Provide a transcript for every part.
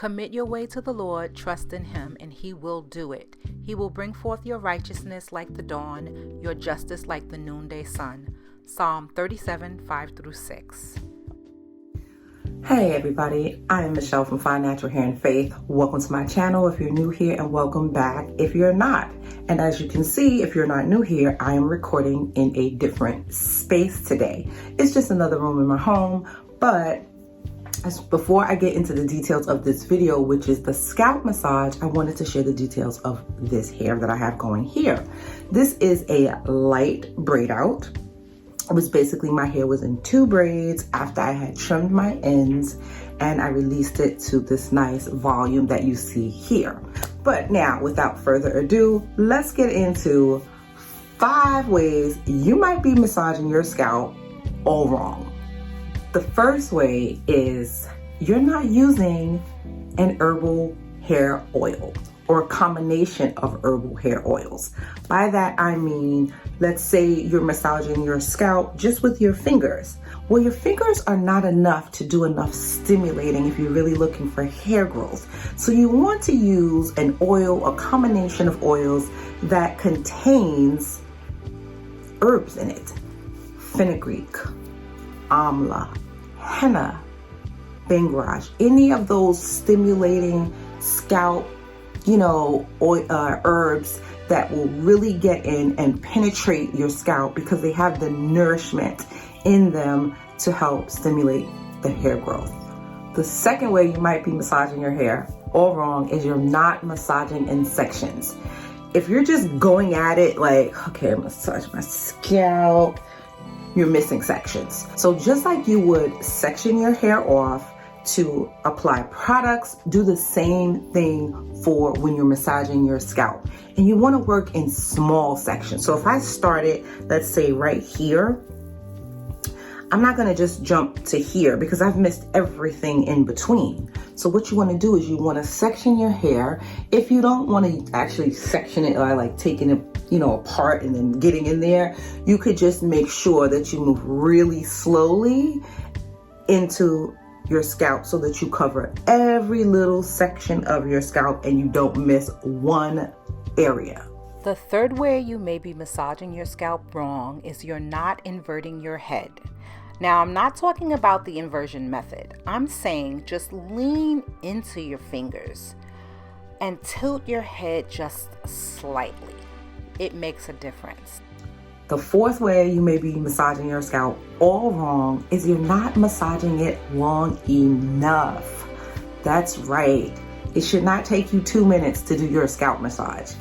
Commit your way to the Lord, trust in Him, and He will do it. He will bring forth your righteousness like the dawn, your justice like the noonday sun. Psalm 37, 5-6. Hey everybody, I am Michelle from Fine Natural Hair and Faith. Welcome to my channel if you're new here, and welcome back if you're not. And as you can see, if you're not new here, I am recording in a different space today. It's just another room in my home, but before I get into the details of this video, which is the scalp massage, I wanted to share the details of this hair that I have going here. This is a light braid out. It was basically, my hair was in 2 braids after I had trimmed my ends, and I released it to this nice volume that you see here. But now, without further ado, let's get into 5 ways you might be massaging your scalp all wrong. The first way is you're not using an herbal hair oil or a combination of herbal hair oils. By that I mean, let's say you're massaging your scalp just with your fingers. Well, your fingers are not enough to do enough stimulating if you're really looking for hair growth. So you want to use an oil, a combination of oils that contains herbs in it. Fenugreek, amla, henna, bengraj, any of those stimulating scalp, herbs that will really get in and penetrate your scalp because they have the nourishment in them to help stimulate the hair growth. The second way you might be massaging your hair all wrong is you're not massaging in sections. If you're just going at it like, okay, massage my scalp, you're missing sections. So just like you would section your hair off to apply products, do the same thing for when you're massaging your scalp. And you want to work in small sections. So if I started, let's say right here, I'm not going to just jump to here because I've missed everything in between. So what you want to do is you want to section your hair. If you don't want to actually section it by like taking it apart and then getting in there, you could just make sure that you move really slowly into your scalp so that you cover every little section of your scalp and you don't miss one area. The third way you may be massaging your scalp wrong is you're not inverting your head. Now, I'm not talking about the inversion method. I'm saying just lean into your fingers and tilt your head just slightly. It makes a difference. The fourth way you may be massaging your scalp all wrong is you're not massaging it long enough. That's right. It should not take you 2 minutes to do your scalp massage.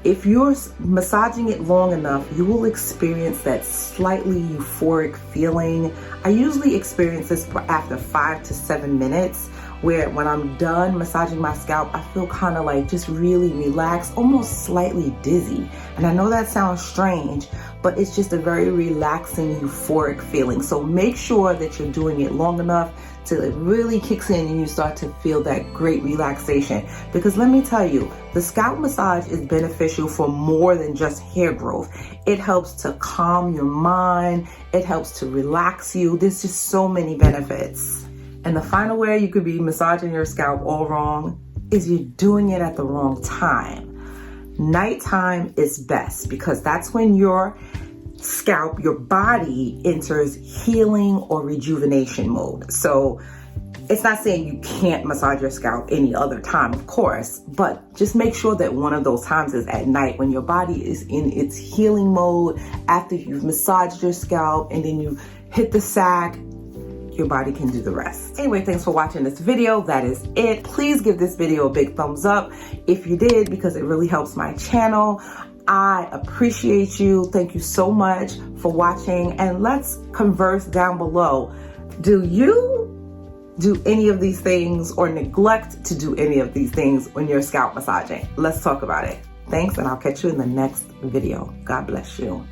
If you're massaging it long enough, you will experience that slightly euphoric feeling. I usually experience this after 5 to 7 minutes, where when I'm done massaging my scalp, I feel kind of like just really relaxed, almost slightly dizzy. And I know that sounds strange, but it's just a very relaxing, euphoric feeling. So make sure that you're doing it long enough till it really kicks in and you start to feel that great relaxation. Because let me tell you, the scalp massage is beneficial for more than just hair growth. It helps to calm your mind. It helps to relax you. There's just so many benefits. And the final way you could be massaging your scalp all wrong is you're doing it at the wrong time. Nighttime is best because that's when your scalp, your body enters healing or rejuvenation mode. So it's not saying you can't massage your scalp any other time, of course, but just make sure that one of those times is at night when your body is in its healing mode after you've massaged your scalp and then you hit the sack. Your body can do the rest. Anyway, thanks for watching this video. That is it. Please give this video a big thumbs up if you did, because it really helps my channel. I appreciate you. Thank you so much for watching, and let's converse down below. Do you do any of these things or neglect to do any of these things when you're scalp massaging? Let's talk about it. Thanks, and I'll catch you in the next video. God bless you.